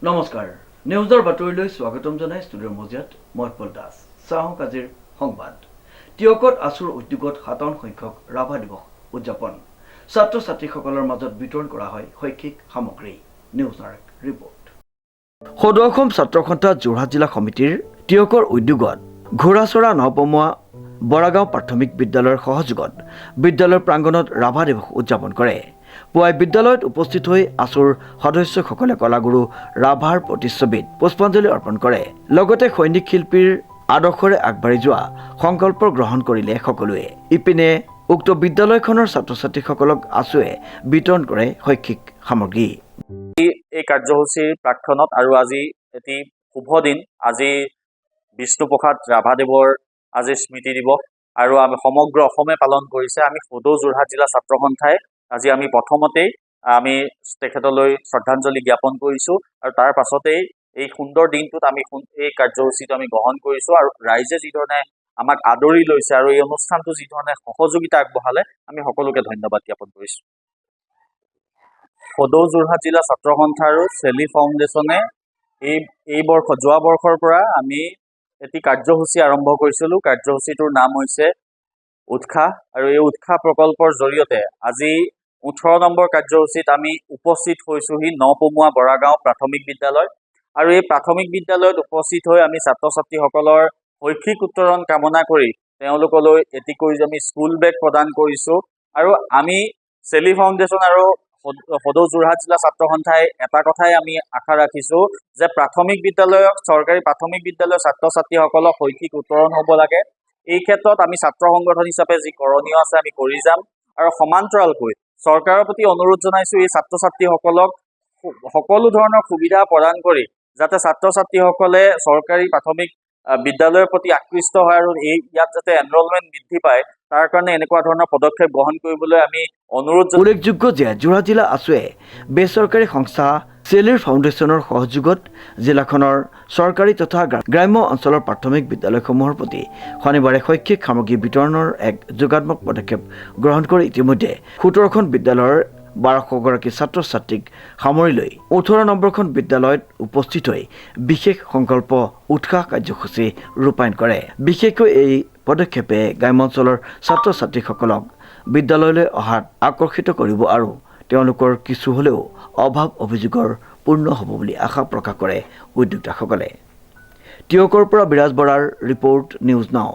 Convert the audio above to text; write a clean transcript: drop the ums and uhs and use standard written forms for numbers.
নমস্কাৰ নিউজৰ বাতৰিলৈ স্বাগতম জনাই ষ্টুডিঅ'ৰ মজিয়াত মই পলদাস চাওঁ আজিৰ সংবাদ টিয়কত আছুৰ উদ্যোগত 57 সংখ্যক ৰাভা দিৱস উদযাপন ছাত্ৰ ছাত্ৰীসকলৰ মাজত বিতৰণ কৰা হয় শৈক্ষিক সামগ্ৰী নিউজৰ ৰিপৰ্ট সদৌ অসম ছাত্ৰ সন্থা যোৰহাট জিলা সমিতিৰ টিয়কৰ উদ্যোগত ঘোঁৰাচৰা নপমোৱা বৰাগাঁও প্ৰাথমিক বিদ্যালয়ৰ সহযোগত বিদ্যালয়ৰ প্ৰাংগণত ৰাভা দিৱস উদযাপন কৰে পুৱাই বিদ্যালয়ত উপস্থিত হৈ আছুৰ সদস্যসকলে কলাগুৰু ৰাভাৰ প্ৰতিচ্ছবিত পুষ্পাঞ্জলি অৰ্পণ কৰে লগতে সৈনিক শিল্পীৰ আদৰ্শৰে আগবাঢ়ি যোৱা সংকল্প গ্ৰহণ কৰিলে সকলোৱে ইপিনে উক্ত বিদ্যালয়খনৰ ছাত্ৰ ছাত্ৰীসকলক আছুৱে বিতৰণ কৰে শৈক্ষিক সামগ্ৰী এই কাৰ্যসূচীৰ প্ৰাক্ষণত আৰু আজি এটি শুভ দিন আজি বিষ্ণুপ্ৰসাদ ৰাভাদেৱৰ আজি স্মৃতি দিৱস আৰু আমি সমগ্ৰ অসমে পালন কৰিছে আমি সদৌ যোৰহাট জিলা ছাত্ৰ সন্থাই আজি আমি প্ৰথমতেই আমি তেখেতলৈ শ্ৰদ্ধাঞ্জলি জ্ঞাপন কৰিছোঁ আৰু তাৰ পাছতেই এই সুন্দৰ দিনটোত আমি এই কাৰ্যসূচীটো আমি গ্ৰহণ কৰিছোঁ আৰু ৰাইজে যিধৰণে আমাক আদৰি লৈছে আৰু এই অনুষ্ঠানটো যিধৰণে সহযোগিতা আগবঢ়ালে আমি সকলোকে ধন্যবাদ জ্ঞাপন কৰিছোঁ সদৌ যোৰহাট জিলা ছাত্ৰ সন্থা আৰু চেলি ফাউণ্ডেশ্যনে যোৱা বৰ্ষৰ পৰা আমি এটি কাৰ্যসূচী আৰম্ভ কৰিছিলোঁ কাৰ্যসূচীটোৰ নাম হৈছে উৎসাহ আৰু এই উৎসাহ প্ৰকল্পৰ জৰিয়তে আজি 18 নম্বৰ কাৰ্যসূচীত আমি উপস্থিত হৈছোঁহি নপমোৱা বৰাগাঁও প্ৰাথমিক বিদ্যালয় আৰু এই প্ৰাথমিক বিদ্যালয়ত উপস্থিত হৈ আমি ছাত্ৰ ছাত্ৰীসকলৰ শৈক্ষিক উত্তৰণ কামনা কৰি তেওঁলোকলৈ এটিকৈ আমি স্কুল বেগ প্ৰদান কৰিছোঁ আৰু আমি চেলি ফাউণ্ডেশ্যন আৰু সদৌ যোৰহাট জিলা ছাত্ৰ সন্থাই এটা কথাই আমি আশা ৰাখিছোঁ যে প্ৰাথমিক বিদ্যালয়ক চৰকাৰী প্ৰাথমিক বিদ্যালয়ৰ ছাত্ৰ ছাত্ৰীসকলক শৈক্ষিক উত্তৰণ হ'ব লাগে এই ক্ষেত্ৰত আমি ছাত্ৰ সংগঠন হিচাপে যি কৰণীয় আছে আমি কৰি যাম আৰু সমান্তৰালকৈ চৰকাৰৰ প্ৰতি অনুৰোধ জনাইছোঁ এই ছাত্ৰ ছাত্ৰীসকলক সকলো ধৰণৰ সুবিধা প্ৰদান কৰি যাতে ছাত্ৰ ছাত্ৰীসকলে চৰকাৰী প্ৰাথমিক বিদ্যালয়ৰ প্ৰতি আকৃষ্ট হয় আৰু ইয়াত যাতে এনৰলমেণ্ট বৃদ্ধি পায় তাৰ কাৰণে এনেকুৱা ধৰণৰ পদক্ষেপ গ্ৰহণ কৰিবলৈ আমি অনুৰোধ উল্লেখযোগ্য যে যোৰহাট জিলা আছুৱে বেচৰকাৰী সংস্থা চেলিৰ ফাউণ্ডেশ্যনৰ সহযোগত জিলাখনৰ চৰকাৰী তথা গ্ৰাম্য অঞ্চলৰ প্ৰাথমিক বিদ্যালয়সমূহৰ প্ৰতি শনিবাৰে শৈক্ষিক সামগ্ৰী বিতৰণৰ এক যোগাত্মক পদক্ষেপ গ্ৰহণ কৰি ইতিমধ্যে 17খন বিদ্যালয়ৰ 1200গৰাকী ছাত্ৰ ছাত্ৰীক সামৰি লৈ 18 নম্বৰখন বিদ্যালয়ত উপস্থিত হৈ বিশেষ সংকল্প উৎসাহ কাৰ্যসূচী ৰূপায়ণ কৰে বিশেষকৈ এই পদক্ষেপে গ্ৰাম্য অঞ্চলৰ ছাত্ৰ ছাত্ৰীসকলক বিদ্যালয়লৈ অহাত আকৰ্ষিত কৰিব আৰু তেওঁলোকৰ কিছু হ'লেও অভাৱ অভিযোগৰ পূৰ্ণ হ'ব বুলি আশা প্ৰকাশ কৰে উদ্যোক্তাসকলে টিয়কৰ পৰা বিৰাজ বৰাৰ ৰিপৰ্ট নিউজ নাও।